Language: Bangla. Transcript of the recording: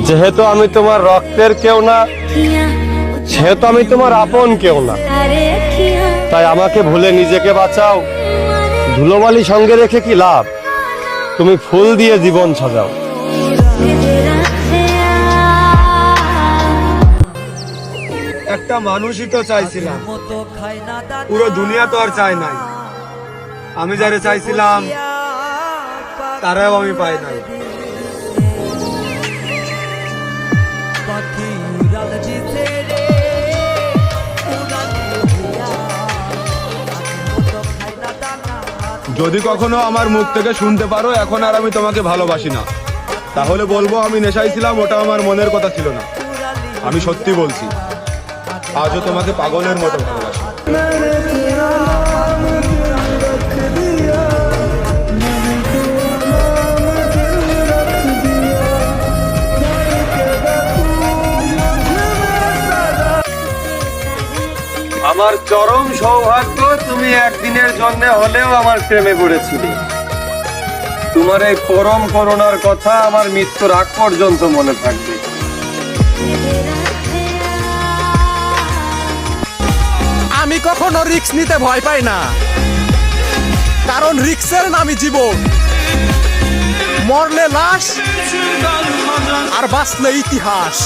যেহেতু আমি তোমার রক্তের কেউ না, সেহেতু আমি তোমার আপন কেউ না, তাই আমাকে ভুলে নিজেকে বাঁচাও। ধুলোবালি সঙ্গে রেখে কি লাভ, তুমি ফুল দিয়ে জীবন সাজাও। একটা মানুষই তো চাইছিলাম, পুরো দুনিয়া তো আর চাই নাই। আমি যারা চাইছিলাম তারাও আমি পাই নাই। যদি কখনো আমার মুখ থেকে শুনতে পারো এখন আর আমি তোমাকে ভালোবাসি না, তাহলে বলবো আমি নেশায় ছিলাম, ওটা আমার মনের কথা ছিল না। আমি সত্যি বলছি, আজও তোমাকে পাগলের মতো ভালোবাসি। আমার চরম সৌভাগ্য, তুমি একদিনের জন্য হলেও আমার প্রেমে পড়েছিলে। তোমার এই পরম করুণার কথা আমার মৃত্যুর আগ পর্যন্ত মনে থাকবে। আমি কখনো রিস্ক নিতে ভয় পাই না, কারণ রিস্কের নামই জীবন। মরলে লাশ আর বাঁচলে ইতিহাস।